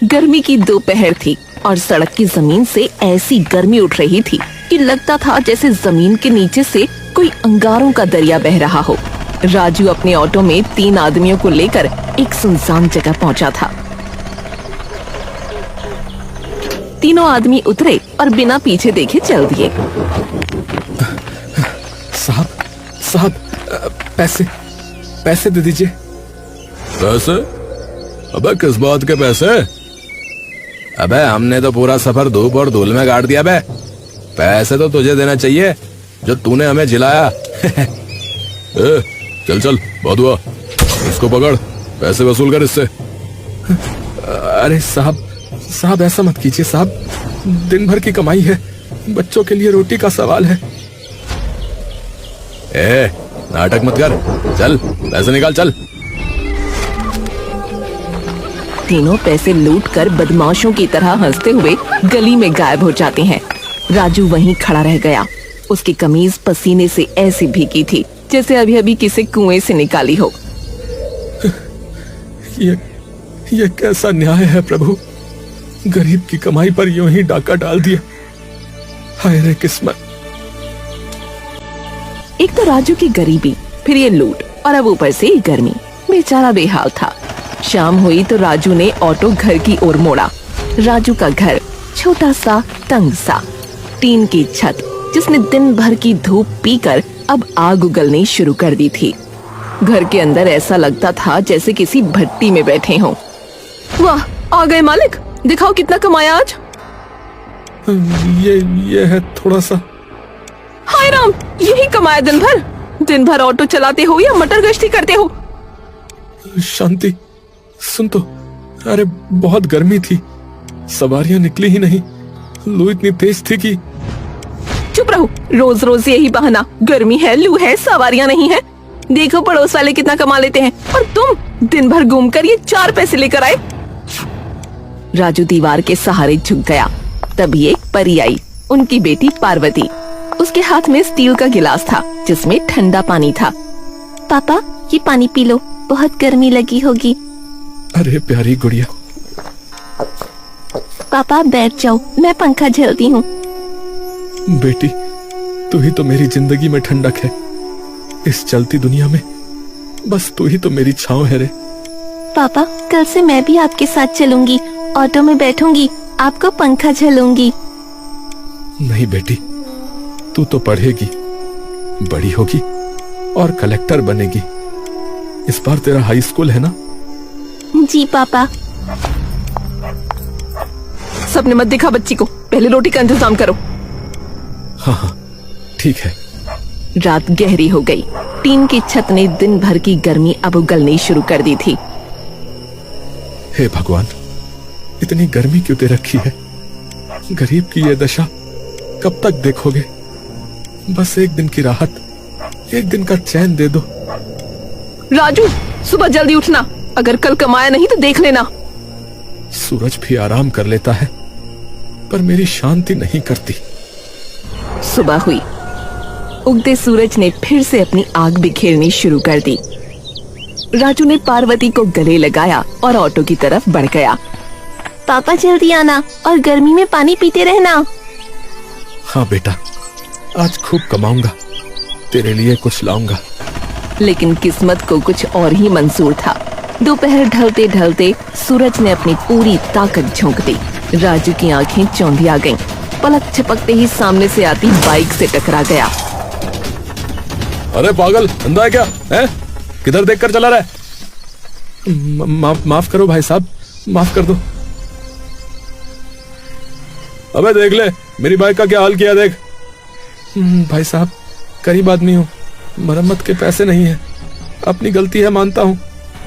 गर्मी की दोपहर थी और सड़क की जमीन से ऐसी गर्मी उठ रही थी कि लगता था जैसे जमीन के नीचे से कोई अंगारों का दरिया बह रहा हो। राजू अपने ऑटो में 3 आदमियों को लेकर एक सुनसान जगह पहुंचा था। तीनों आदमी उतरे और बिना पीछे देखे चल दिए। साहब पैसे दे दीजिए। पैसे? अबे किस बात के पैसे? अबे हमने तो पूरा सफर धूप और धूल में काट दिया बे। पैसे तो तुझे देना चाहिए जो तूने हमें जिलाया। चल बहुत हुआ, इसको पकड़, पैसे वसूल कर इससे। अरे साहब ऐसा मत कीजिए साहब, दिन भर की कमाई है, बच्चों के लिए रोटी का सवाल है। नाटक मत कर, चल पैसे निकाल चल। तीनों पैसे लूटकर बदमाशों की तरह हंसते हुए गली में गायब हो जाते हैं। राजू वहीं खड़ा रह गया। उसकी कमीज पसीने से ऐसी भीगी थी जैसे अभी अभी किसी कुएं से निकाली हो। ये कैसा न्याय है प्रभु, गरीब की कमाई पर यूं ही डाका डाल दिया। हाय रे किस्मत। एक तो राजू की गरीबी, फिर ये लूट और अब ऊपर से गर्मी। बेचारा बेहाल था। शाम हुई तो राजू ने ऑटो घर की ओर मोड़ा। राजू का घर छोटा सा, तंग सा, टीन की छत जिसने दिन भर की धूप पीकर अब आग उगलनी शुरू कर दी थी। घर के अंदर ऐसा लगता था जैसे किसी भट्टी में बैठे हों। वाह, आ गए मालिक, दिखाओ कितना कमाया आज। ये है थोड़ा सा। हाय राम, यही कमाया दिन भर ऑटो चलाते हो या मटर गश्ती करते हो? शांति, सुन तो, अरे बहुत गर्मी थी, सवारियां निकली ही नहीं, लू इतनी तेज थी कि। चुप रहो, रोज रोज यही बहाना, गर्मी है, लू है, सवारियां नहीं है। देखो पड़ोस वाले कितना कमा लेते हैं और तुम दिन भर घूमकर ये 4 पैसे लेकर आए। राजू दीवार के सहारे झुक गया। तभी एक परी आई, उनकी बेटी पार्वती। उसके हाथ में स्टील का गिलास था जिसमें ठंडा पानी था। पापा, ये पानी पी लो, बहुत गर्मी लगी होगी। अरे प्यारी गुड़िया। पापा बैठ जाओ, मैं पंखा झेलती हूँ। बेटी, तू ही तो मेरी जिंदगी में ठंडक है। इस चलती दुनिया में बस तू ही तो मेरी छांव है रे। पापा, कल से मैं भी आपके साथ चलूंगी, ऑटो में बैठूंगी, आपको पंखा झेलूंगी। नहीं बेटी, तू तो पढ़ेगी, बड़ी होगी और कलेक्टर बनेगी। इस बार तेरा हाई स्कूल है ना? जी पापा। सबने मत दिखा बच्ची को, पहले रोटी का इंतजाम करो। हाँ, ठीक है। रात गहरी हो गई। टीन की छत ने दिन भर की गर्मी अब उगलनी शुरू कर दी थी। हे भगवान, इतनी गर्मी क्यों दे रखी है? गरीब की ये दशा कब तक देखोगे? बस एक दिन की राहत, एक दिन का चैन दे दो। राजू, सुबह जल्दी उठना, अगर कल कमाया नहीं तो देख लेना। सूरज भी आराम कर लेता है पर मेरी शांति नहीं करती। सुबह हुई। उगते सूरज ने फिर से अपनी आग बिखेरनी शुरू कर दी। राजू ने पार्वती को गले लगाया और ऑटो की तरफ बढ़ गया। पापा जल्दी आना और गर्मी में पानी पीते रहना। हाँ बेटा, आज खूब कमाऊंगा, तेरे लिए कुछ लाऊंगा। लेकिन किस्मत को कुछ और ही मंजूर था। दोपहर ढलते ढलते सूरज ने अपनी पूरी ताकत झोंक दी। राजू की आंखें चौंधिया गईं। पलक झपकते ही सामने से आती बाइक से टकरा गया। अरे पागल, अंधा है क्या? है? किधर देखकर चला रहा है? माफ करो भाई साहब, माफ कर दो। अबे देख ले, मेरी बाइक का क्या हाल किया देख। भाई साहब, गरीब आदमी हूँ, मरम्मत के पैसे नहीं है, अपनी गलती है मानता हूँ,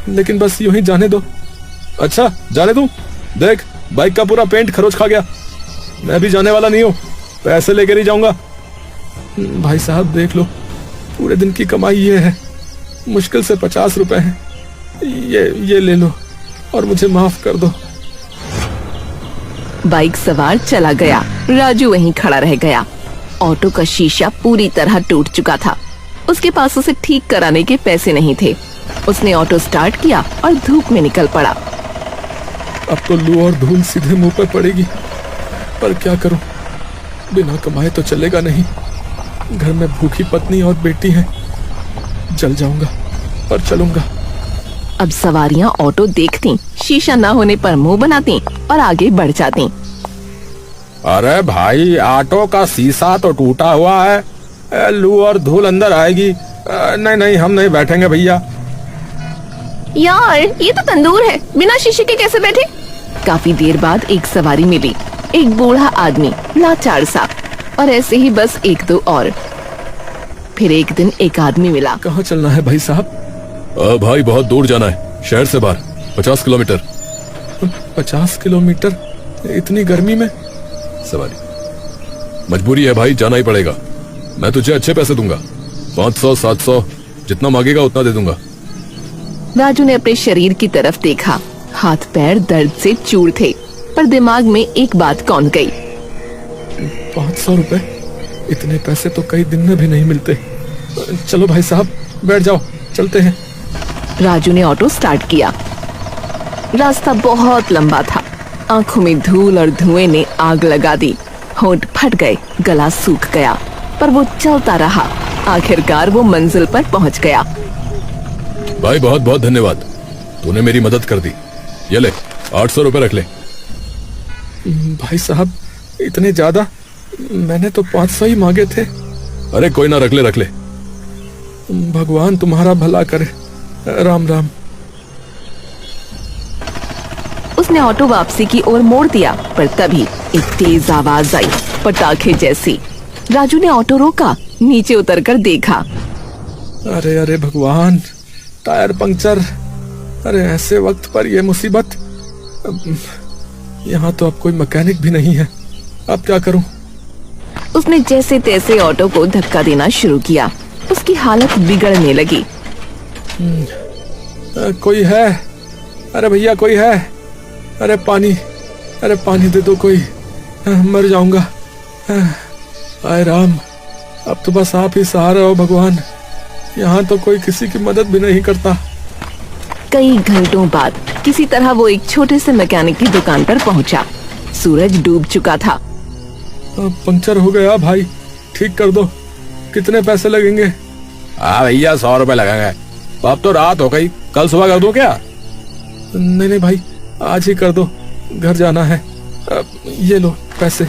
लेकिन बस यूं ही जाने दो। अच्छा, जाने दूं? देख, बाइक का पूरा पेंट खरोच खा गया। मैं भी जाने वाला नहीं हूँ, पैसे लेकर ही जाऊंगा। भाई साहब देख लो, पूरे दिन की कमाई ये है, मुश्किल से 50 रुपए हैं, ये ले लो और मुझे माफ कर दो। बाइक सवार चला गया। राजू वहीं खड़ा रह गया। ऑटो का शीशा पूरी तरह टूट चुका था। उसके पास उसे ठीक कराने के पैसे नहीं थे। उसने ऑटो स्टार्ट किया और धूप में निकल पड़ा। अब तो लू और धूल सीधे मुंह पर पड़ेगी, पर क्या करूं, बिना कमाए तो चलेगा नहीं। घर में भूखी पत्नी और बेटी है। जल जाऊंगा पर चलूंगा। अब सवारियां ऑटो देखती, शीशा न होने पर मुंह बनाती और आगे बढ़ जाती। अरे भाई, ऑटो का शीशा तो टूटा हुआ है, लू और धूल अंदर आएगी। नहीं नहीं, हम नहीं बैठेंगे भैया। यार, ये तो तंदूर है, बिना शीशे के कैसे बैठे? काफी देर बाद एक सवारी मिली, एक बूढ़ा आदमी, लाचार सा, और ऐसे ही बस एक दो और। फिर एक दिन एक आदमी मिला। कहाँ चलना है भाई साहब? भाई बहुत दूर जाना है, शहर से बाहर 50 किलोमीटर। 50 किलोमीटर इतनी गर्मी में? सवारी, मजबूरी है भाई, जाना ही पड़ेगा। मैं तुझे अच्छे पैसे दूंगा, 500 700 जितना मांगेगा उतना दे दूंगा। राजू ने अपने शरीर की तरफ देखा। हाथ पैर दर्द से चूर थे, पर दिमाग में एक बात कौन गई। 500 रुपए? इतने पैसे तो कई दिन में भी नहीं मिलते। चलो भाई साहब, बैठ जाओ, चलते हैं। राजू ने ऑटो स्टार्ट किया। रास्ता बहुत लंबा था। आंखों में धूल और धुएं ने आग लगा दी। होंठ फट गए, गला सूख गया, पर वो चलता रहा। आखिरकार वो मंजिल पर पहुंच गया। भाई बहुत बहुत धन्यवाद, तूने मेरी मदद कर दी। ये ले, 800 रुपए रख ले। भाई साहब, इतने ज्यादा? मैंने तो 500 ही मांगे थे। अरे कोई ना, रख ले रख ले। भगवान तुम्हारा भला करे। राम राम। उसने ऑटो वापसी की ओर मोड़ दिया, पर तभी एक तेज आवाज आई, पटाखे जैसी। राजू ने ऑटो रोका, नीचे उतरकर देखा। अरे अरे भगवान, टायर पंक्चर। अरे ऐसे वक्त पर यह मुसीबत। यहाँ तो अब कोई मैकेनिक भी नहीं है। अब क्या करूं? उसने जैसे तैसे ऑटो को धक्का देना शुरू किया। उसकी हालत बिगड़ने लगी। कोई है? अरे भैया कोई है? अरे पानी, अरे पानी दे दो कोई, मर जाऊंगा। हाय राम, अब तो बस आप ही सहारा हो भगवान। यहाँ तो कोई किसी की मदद भी नहीं करता। कई घंटों बाद किसी तरह वो एक छोटे से मैकेनिक की दुकान पर पहुंचा। सूरज डूब चुका था। पंक्चर हो गया भाई, ठीक कर दो। कितने पैसे लगेंगे? हाँ भैया, 100 रुपए लगेंगे। अब तो रात हो गई, कल सुबह कर दूं क्या? नहीं नहीं भाई, आज ही कर दो, घर जाना है। ये लो पैसे,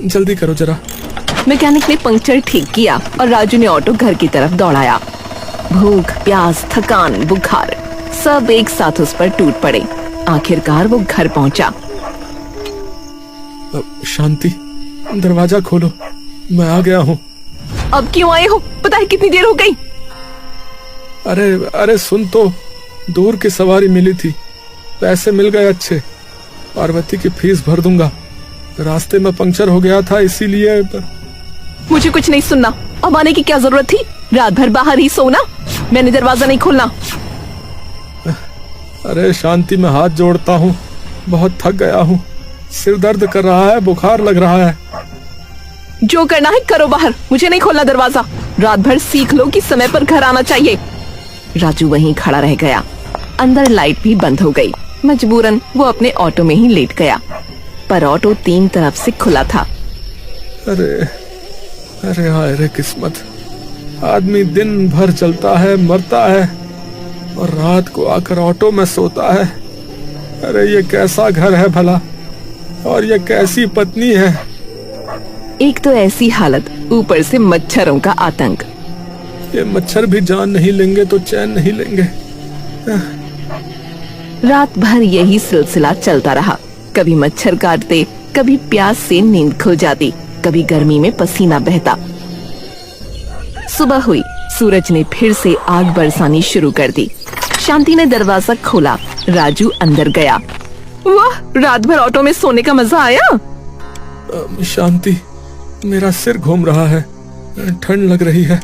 जल्दी करो जरा। मैकेनिक ने पंक्चर ठीक किया और राजू ने ऑटो घर की तरफ दौड़ाया। भूख, प्यास, थकान, बुखार सब एक साथ उस पर टूट पड़े। आखिरकार वो घर पहुंचा। शांति, दरवाजा खोलो, मैं आ गया हूँ। अब क्यों आए हो? पता है कितनी देर हो गई? अरे अरे सुन तो, दूर की सवारी मिली थी, पैसे मिल गए अच्छे। पार्वती की फीस भर दूंगा। रास्ते में पंक्चर हो गया था इसीलिए। मुझे कुछ नहीं सुनना। अब आने की क्या जरूरत थी? रात भर बाहर ही सोना। मैंने दरवाजा नहीं खोलना। अरे शांति, में हाथ जोड़ता हूँ, बहुत थक गया हूँ। सिर दर्द कर रहा है, बुखार लग रहा है। जो करना है करो बाहर, मुझे नहीं खोलना दरवाजा। रात भर सीख लो कि समय पर घर आना चाहिए। राजू वहीं खड़ा रह गया। अंदर लाइट भी बंद हो गई। मजबूरन वो अपने ऑटो में ही लेट गया, पर ऑटो 3 तरफ से खुला था। अरे अरे हाय रे किस्मत, आदमी दिन भर चलता है, मरता है, और रात को आकर ऑटो में सोता है। अरे ये कैसा घर है भला, और ये कैसी पत्नी है। एक तो ऐसी हालत, ऊपर से मच्छरों का आतंक। ये मच्छर भी जान नहीं लेंगे तो चैन नहीं लेंगे। रात भर यही सिलसिला चलता रहा। कभी मच्छर काटते, कभी प्यास से नींद खो जाती, कभी गर्मी में पसीना बहता। सुबह हुई, सूरज ने फिर से आग बरसानी शुरू कर दी। शांति ने दरवाजा खोला। राजू अंदर गया। वाह, रात भर ऑटो में सोने का मजा आया। शांति, मेरा सिर घूम रहा है, ठंड लग रही है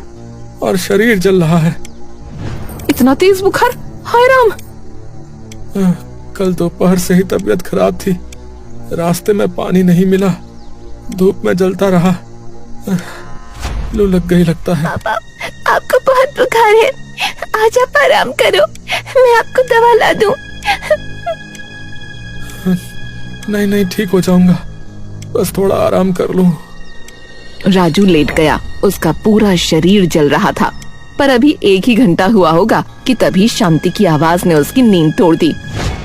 और शरीर जल रहा है। इतना तेज बुखार? हाय राम। कल दोपहर से ही तबीयत खराब थी। रास्ते में पानी नहीं मिला, धूप में जलता रहा। लू लग गई लगता है। पापा, आपको बहुत बुखार है, आज आप आराम करो, मैं आपको दवा ला दूं। नहीं नहीं, ठीक हो जाऊंगा, बस थोड़ा आराम कर लूं। राजू लेट गया। उसका पूरा शरीर जल रहा था। पर अभी 1 ही घंटा हुआ होगा कि तभी शांति की आवाज ने उसकी नींद तोड़ दी।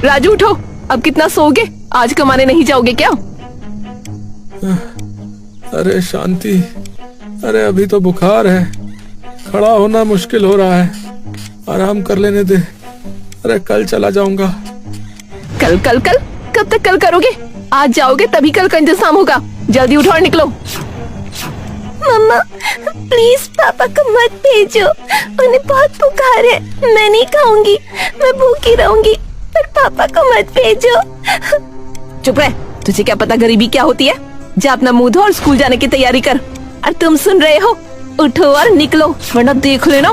राजू उठो, अब कितना सोओगे? आज कमाने नहीं जाओगे क्या? अरे शांति, अरे अभी तो बुखार है, खड़ा होना मुश्किल हो रहा है, आराम कर लेने दे। अरे कल चला जाऊंगा। कल कल कल? कब तक कल करोगे? आज जाओगे तभी कल का इंतजाम होगा। जल्दी उठो और निकलो। मम्मा प्लीज पापा को मत भेजो, उन्हें बहुत बुखार है, मैं नहीं खाऊंगी, मैं भूखी रहूंगी, पर पापा को मत भेजो। चुप रह, तुझे क्या पता गरीबी क्या होती है? जा अपना मुंह धो और स्कूल जाने की तैयारी कर। और तुम सुन रहे हो? उठो और निकलो, वरना देख लेना।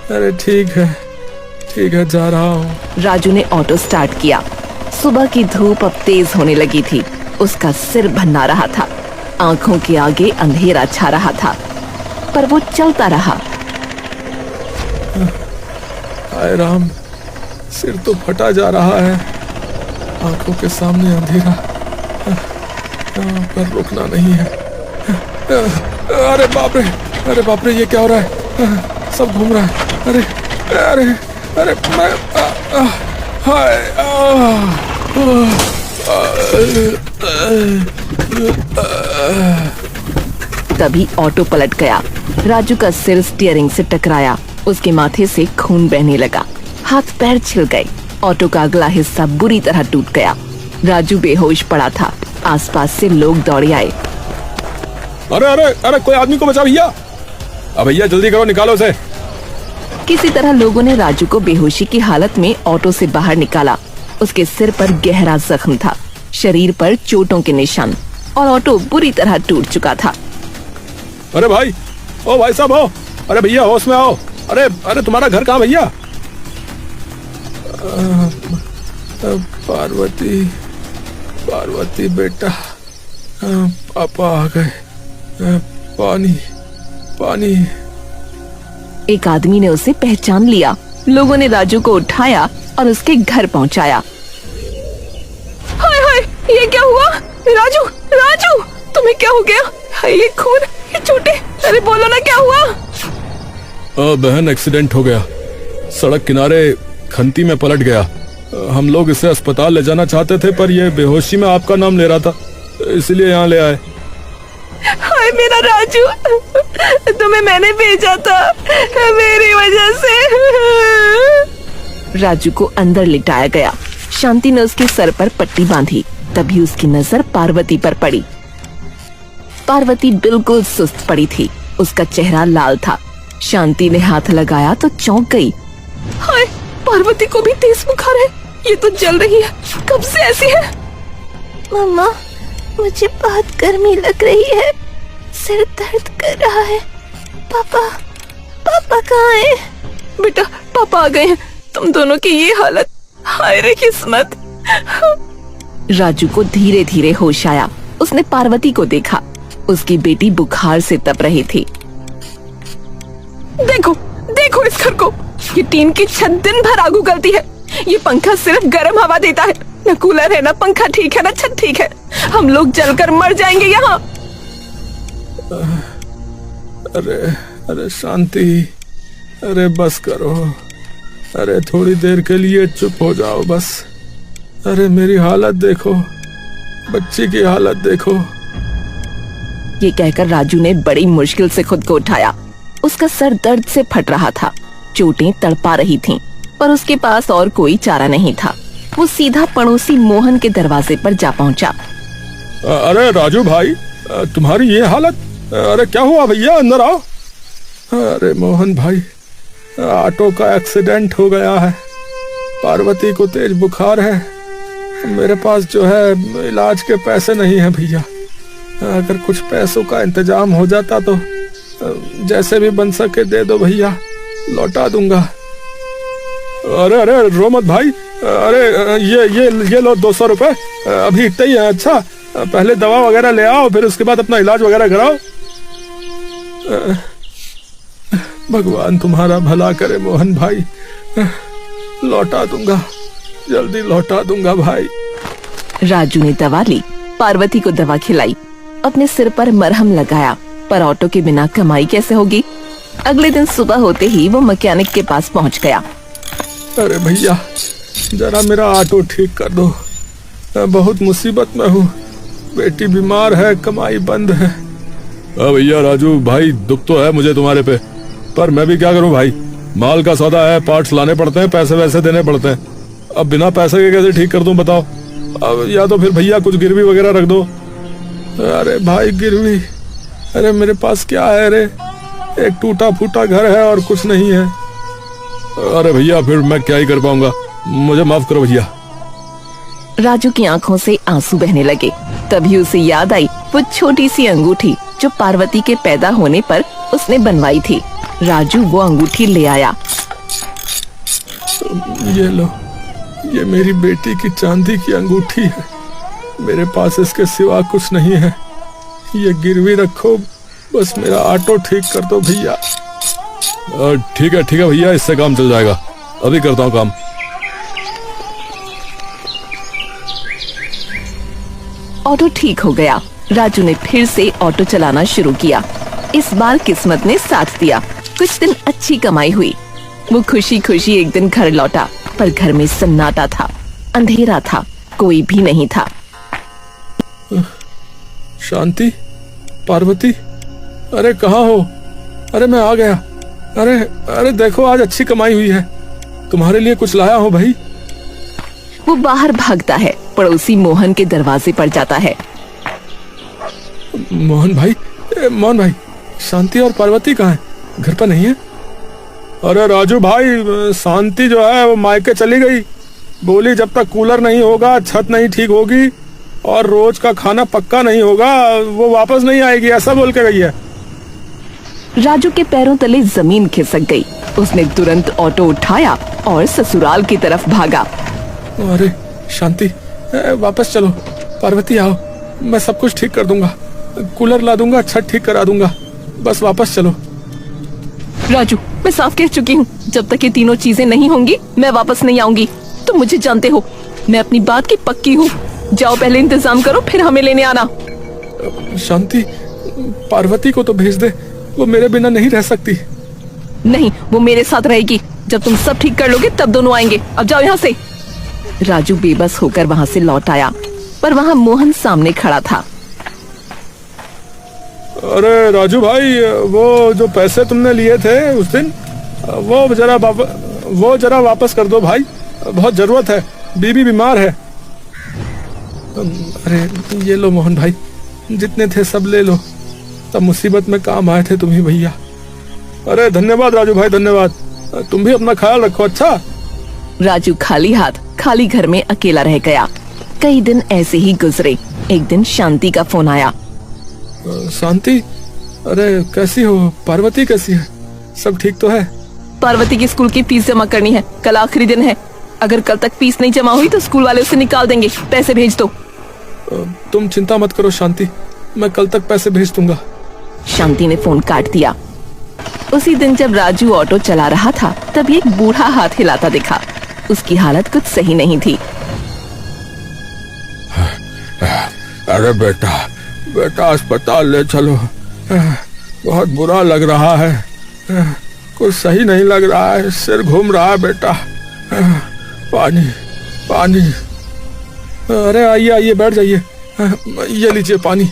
अरे ठीक है, जा रहा हूँ। राजू ने ऑटो स्टार्ट किया। सुबह की धूप अब तेज होने लगी थी। उसका सिर भन्ना रहा था, आंखों के आगे अंधेरा छा रहा था, पर वो चलता रहा। हाय राम, सिर तो फटा जा रहा है, आंखों के सामने अंधेरा, पर रुकना नहीं है। अरे बाप रे, ये क्या हो रहा है? सब घूम रहा है। अरे मैं हाय तभी ऑटो पलट गया। राजू का सिर स्टीयरिंग से टकराया। उसके माथे से खून बहने लगा, हाथ पैर छिल गए। ऑटो का अगला हिस्सा बुरी तरह टूट गया। राजू बेहोश पड़ा था। आसपास से लोग दौड़े आए। अरे कोई आदमी को बचा भैया! अब भैया जल्दी करो, निकालो उसे। किसी तरह लोगों ने राजू को बेहोशी की हालत में ऑटो से बाहर निकाला। उसके सिर पर गहरा जख्म था, शरीर पर चोटों के निशान, और ऑटो बुरी तरह टूट चुका था। अरे भाई, ओ भाई साहब, हो! अरे भैया होश में आओ! अरे तुम्हारा घर कहाँ भैया? पार्वती बेटा, पापा आ गए। पानी। एक आदमी ने उसे पहचान लिया। लोगों ने राजू को उठाया और उसके घर पहुंचाया। हाय हाय, ये क्या हुआ? राजू, तुम्हें क्या हो गया? हाय, ये खून, ये चोटें, अरे बोलो ना क्या हुआ? बहन, एक्सीडेंट हो गया, सड़क किनारे खंती में पलट गया। हम लोग इसे अस्पताल ले जाना चाहते थे, पर ये बेहोशी में आपका नाम ले रहा था, इसलिए यहाँ ले आए। हाय मेरा राजू, तुम्हें मैंने भेजा था, मेरी वजह से। राजू को अंदर लिटाया गया। शांति ने उसके सर पर पट्टी बांधी। तभी उसकी नजर पार्वती पर पड़ी। पार्वती बिल्कुल सुस्त पड़ी थी, उसका चेहरा लाल था। शांति ने हाथ लगाया तो चौंक गई। हाय, पार्वती को भी तेज बुखार है, ये तो जल रही है, कब से ऐसी है? मम्मा मुझे बहुत गर्मी लग रही है, सिर दर्द कर रहा है। पापा कहाँ है? बेटा, पापा आ गए हैं। तुम दोनों की ये हालत, हाय रे किस्मत। राजू को धीरे धीरे होश आया। उसने पार्वती को देखा, उसकी बेटी बुखार से तप रही थी। देखो इस घर को, ये टीन की छत दिन भर आग उगलती है। ये पंखा सिर्फ गर्म हवा देता है, न कूलर है, न पंखा ठीक है, न छत ठीक है। हम लोग जलकर मर जाएंगे यहाँ। अरे शांति, अरे बस करो, अरे थोड़ी देर के लिए चुप हो जाओ बस। अरे मेरी हालत देखो, बच्ची की हालत देखो। ये कहकर राजू ने बड़ी मुश्किल से खुद को उठाया। उसका सर दर्द से फट रहा था, चोटें तड़पा रही थीं, पर उसके पास और कोई चारा नहीं था। वो सीधा पड़ोसी मोहन के दरवाजे पर जा पहुंचा। अरे राजू भाई, तुम्हारी ये हालत, अरे क्या हुआ भैया, अंदर आओ। अरे मोहन भाई, ऑटो का एक्सीडेंट हो गया है, पार्वती को तेज बुखार है, मेरे पास जो है इलाज के पैसे नहीं है भैया। अगर कुछ पैसों का इंतजाम हो जाता तो जैसे भी बन सके दे दो भैया, लौटा दूंगा। अरे रो मत भाई, अरे ये लो 200 रुपए, अभी इतना ही है। अच्छा, पहले दवा वगैरह ले आओ, फिर उसके बाद अपना इलाज वगैरह कराओ। भगवान तुम्हारा भला करे मोहन भाई, लौटा दूंगा। जल्दी लौटा दूंगा भाई। राजू ने दवा ली, पार्वती को दवा खिलाई, अपने सिर पर मरहम लगाया, पर ऑटो के बिना कमाई कैसे होगी। अगले दिन सुबह होते ही वो मैकेनिक के पास पहुंच गया। अरे भैया, जरा मेरा ऑटो ठीक कर दो, मैं बहुत मुसीबत में हूँ। बेटी बीमार है, कमाई बंद है। भैया राजू भाई, दुख तो है मुझे तुम्हारे पे, पर मैं भी क्या करूँ भाई, माल का सौदा है, पार्ट्स लाने पड़ते हैं, पैसे वैसे देने पड़ते हैं। अब बिना पैसे के कैसे ठीक कर दूं बताओ। अब या तो फिर भैया कुछ गिरवी वगैरह रख दो। अरे भाई गिरवी, अरे मेरे पास क्या है, अरे एक टूटा फूटा घर है और कुछ नहीं है। अरे भैया फिर मैं क्या ही कर पाऊंगा, मुझे माफ करो भैया। राजू की आंखों से आंसू बहने लगे। तभी उसे याद आई वो छोटी सी अंगूठी जो पार्वती के पैदा होने पर उसने बनवाई थी। राजू वो अंगूठी ले आया। ये लो, ये मेरी बेटी की चांदी की अंगूठी है, मेरे पास इसके सिवा कुछ नहीं है। ये गिरवी रखो, बस मेरा ऑटो ठीक कर दो भैया। ठीक है भैया, इससे काम चल जाएगा, अभी करता हूँ काम। ऑटो ठीक हो गया। राजू ने फिर से ऑटो चलाना शुरू किया। इस बार किस्मत ने साथ दिया, कुछ दिन अच्छी कमाई हुई। वो खुशी खुशी एक दिन घर लौटा, पर घर में सन्नाटा था, अंधेरा था, कोई भी नहीं था। शांति, पार्वती, अरे कहाँ हो? अरे मैं आ गया। अरे देखो, आज अच्छी कमाई हुई है, तुम्हारे लिए कुछ लाया हूँ भाई। वो बाहर भागता है, पड़ोसी मोहन के दरवाजे पर जाता है। मोहन भाई, शांति और पार्वती कहाँ है? घर पर नहीं है? अरे राजू भाई, शांति जो है वो मायके चली गई, बोली जब तक कूलर नहीं होगा, छत नहीं ठीक होगी और रोज का खाना पक्का नहीं होगा, वो वापस नहीं आएगी, ऐसा बोल के गई है। राजू के पैरों तले जमीन खिसक गई। उसने तुरंत ऑटो उठाया और ससुराल की तरफ भागा। अरे शांति, वापस चलो। पार्वती आओ, मैं सब कुछ ठीक कर दूंगा, कूलर ला दूंगा, छत ठीक करा दूंगा, बस वापस चलो। राजू, मैं साफ कह चुकी हूँ, जब तक ये तीनों चीजें नहीं होंगी मैं वापस नहीं आऊंगी। तुम मुझे जानते हो, मैं अपनी बात की पक्की हूँ। जाओ पहले इंतजाम करो, फिर हमें लेने आना। शांति, पार्वती को तो भेज दे, वो मेरे बिना नहीं रह सकती। नहीं, वो मेरे साथ रहेगी। जब तुम सब ठीक कर लोगे तब दोनों आएंगे। अब जाओ यहाँ से। राजू बेबस होकर वहाँ से लौट आया, पर वहाँ मोहन सामने खड़ा था। अरे राजू भाई, वो जो पैसे तुमने लिए थे उस दिन, वो जरा वापस कर दो भाई, बहुत जरूरत है, बीबी बीमार है। अरे ये लो मोहन भाई, जितने थे सब ले लो, तब मुसीबत में काम आए थे तुम ही भैया। अरे धन्यवाद राजू भाई, धन्यवाद। तुम भी अपना ख्याल रखो। अच्छा। राजू खाली हाथ खाली घर में अकेला रह गया। कई दिन ऐसे ही गुजरे। एक दिन शांति का फोन आया। शांति, अरे कैसी हो? पार्वती कैसी है? सब ठीक तो है? पार्वती की स्कूल की फीस जमा करनी है, कल आखिरी दिन है। अगर कल तक फीस नहीं जमा हुई तो स्कूल वाले उसे निकाल देंगे। पैसे भेज दो। तुम चिंता मत करो शांति, मैं कल तक पैसे भेज दूंगा। शांति ने फोन काट दिया। उसी दिन जब राजू ऑटो चला रहा था, तभी एक बूढ़ा हाथ हिलाता दिखा। उसकी हालत कुछ सही नहीं थी। अरे बेटा अस्पताल ले चलो, बहुत बुरा लग रहा है, कुछ सही नहीं लग रहा है, सिर घूम रहा है बेटा। पानी। अरे आइए बैठ जाइए, ये लीजिए पानी।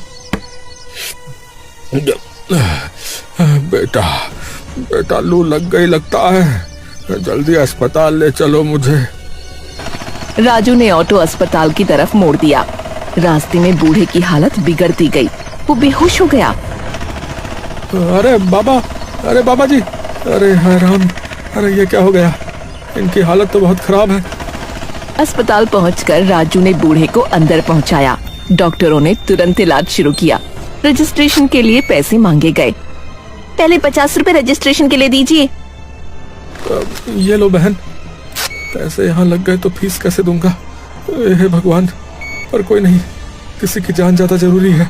बेटा लू लग गई लगता है, जल्दी अस्पताल ले चलो मुझे। राजू ने ऑटो अस्पताल की तरफ मोड़ दिया। रास्ते में बूढ़े की हालत बिगड़ती गई, वो बेहोश हो गया। अरे बाबा जी, अरे राम, अरे ये क्या हो गया? इनकी हालत तो बहुत खराब है। अस्पताल पहुंचकर राजू ने बूढ़े को अंदर पहुंचाया। डॉक्टरों ने तुरंत इलाज शुरू किया। रजिस्ट्रेशन के लिए पैसे मांगे गए। पहले 50 रुपए रजिस्ट्रेशन के लिए दीजिए। ये लो बहन, पैसे यहाँ लग गए तो फीस कैसे दूंगा? हे भगवान, पर कोई नहीं, किसी की जान ज्यादा जरूरी है।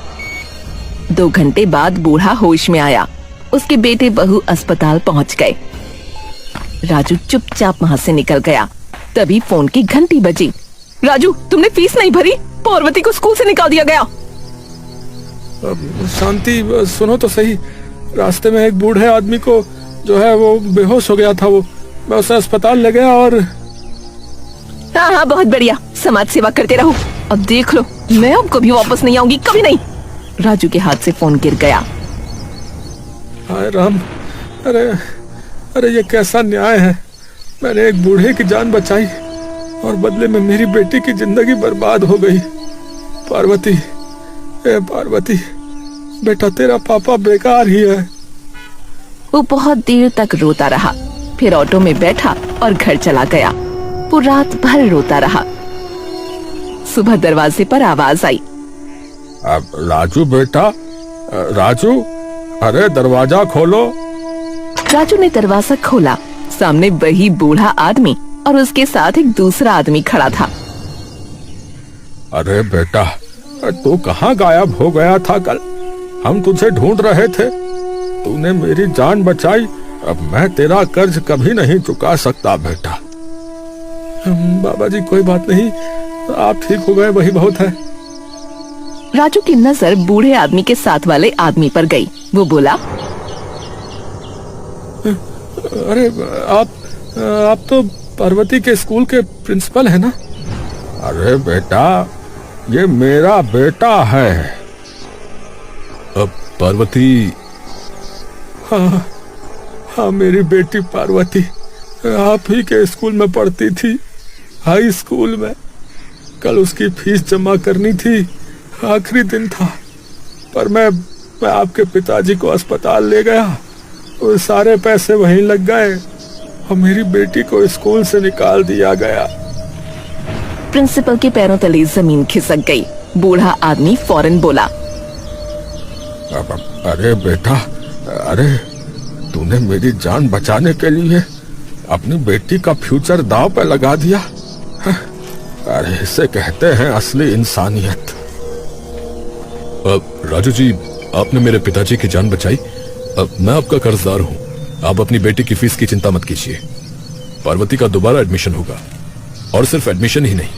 2 घंटे बाद बूढ़ा होश में आया। उसके बेटे बहू अस्पताल पहुंच गए। राजू चुपचाप वहां से निकल गया। तभी फोन की घंटी बजी। राजू, तुमने फीस नहीं भरी, पार्वती को स्कूल से निकाल दिया गया। शांति, सुनो तो सही। रास्ते में एक बूढ़े आदमी को जो है वो बेहोश हो गया था, वो मैं उसे अस्पताल ले गया और हाँ हाँ, बहुत बढ़िया, समाज सेवा करते रहो। अब देख लो, मैं अब कभी वापस नहीं आऊंगी, कभी नहीं। राजू के हाथ से फोन गिर गया। हाय राम, अरे अरे ये कैसा न्याय है। मैंने एक बूढ़े की जान बचाई और बदले में मेरी बेटी की जिंदगी बर्बाद हो गई। पार्वती, ए पार्वती, बेटा तेरा पापा बेकार ही है। वो बहुत देर तक रोता रहा, फिर ऑटो में बैठा और घर चला गया। वो रात भर रोता रहा। सुबह दरवाजे पर आवाज आई। अब राजू बेटा, राजू, अरे दरवाजा खोलो। राजू ने दरवाजा खोला। सामने वही बूढ़ा आदमी और उसके साथ एक दूसरा आदमी खड़ा था। अरे बेटा, तू कहाँ गायब हो गया था कल? हम तुझे ढूंढ रहे थे। तूने मेरी जान बचाई। अब मैं तेरा कर्ज कभी नहीं चुका सकता बेटा। बाबा जी कोई बात नहीं, आप ठीक हो गए वही बहुत है। राजू की नजर बूढ़े आदमी के साथ वाले आदमी पर गई। वो बोला, अरे आप तो पार्वती के स्कूल के प्रिंसिपल है ना? अरे बेटा, ये मेरा बेटा है। अब पार्वती? हाँ हाँ, मेरी बेटी पार्वती आप ही के स्कूल में पढ़ती थी, हाई स्कूल में। कल उसकी फीस जमा करनी थी, आखिरी दिन था, पर मैं आपके पिताजी को अस्पताल ले गया। वो सारे पैसे वहीं लग गए और मेरी बेटी को स्कूल से निकाल दिया गया। प्रिंसिपल के पैरों तले जमीन खिसक गई। बूढ़ा आदमी फौरन बोला, अरे बेटा, अरे तूने मेरी जान बचाने के लिए अपनी बेटी का फ्यूचर दांव पे लगा दिया। अरे इसे कहते हैं असली इंसानियत। राजू जी, आपने मेरे पिताजी की जान बचाई। अब मैं आपका कर्जदार हूँ। आप अपनी बेटी की फीस की चिंता मत कीजिए। पार्वती का दोबारा एडमिशन होगा और सिर्फ एडमिशन ही नहीं,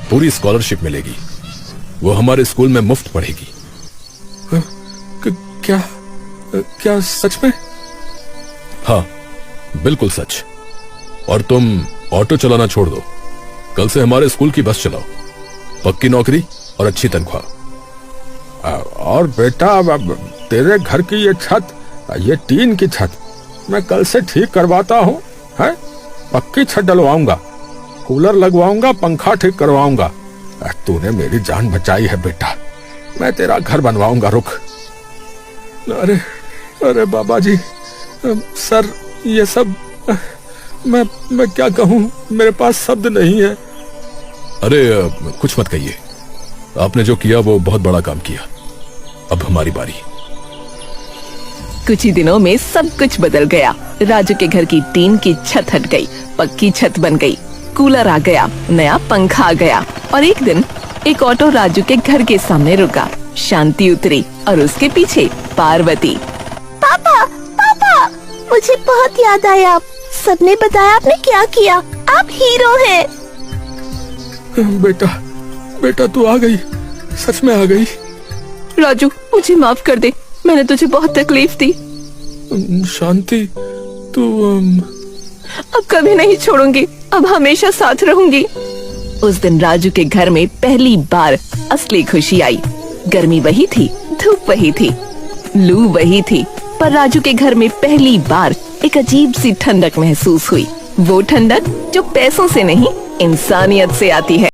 पूरी स्कॉलरशिप मिलेगी। वो हमारे स्कूल में मुफ्त पढ़ेगी। क्या क्या सच में? हाँ, बिल्कुल सच। और तुम ऑटो चलाना छोड़ दो। कल से हमारे स्कूल की बस चलाओ। पक्की नौकरी और अच्छी तनख्वाह। और बेटा, अब तेरे घर की ये छत, ये टीन की छत मैं कल से ठीक करवाता हूँ। है, पक्की छत डलवाऊंगा, कूलर लगवाऊंगा, पंखा ठीक करवाऊंगा। तूने मेरी जान बचाई है बेटा, मैं तेरा घर बनवाऊंगा। रुक। अरे बाबा जी, सर, ये सब मैं क्या कहूँ, मेरे पास शब्द नहीं है। अरे कुछ मत कहिए। आपने जो किया वो बहुत बड़ा काम किया। अब हमारी बारी। कुछ ही दिनों में सब कुछ बदल गया। राजू के घर की टीन की छत हट गई, पक्की छत बन गई, कूलर आ गया, नया पंखा आ गया। और एक दिन एक ऑटो राजू के घर के सामने रुका। शांति उतरी और उसके पीछे पार्वती। पापा, पापा, मुझे बहुत याद आया। सबने बताया आपने क्या किया, आप हीरो हैं। बेटा तू आ गई, सच में आ गई। राजू, मुझे माफ कर दे, मैंने तुझे बहुत तकलीफ दी। शांति, तू अब कभी नहीं छोड़ूंगी, अब हमेशा साथ रहूंगी। उस दिन राजू के घर में पहली बार असली खुशी आई। गर्मी वही थी, धूप वही थी, लू वही थी, पर राजू के घर में पहली बार एक अजीब सी ठंडक महसूस हुई। वो ठंडक जो पैसों से नहीं, इंसानियत से आती है।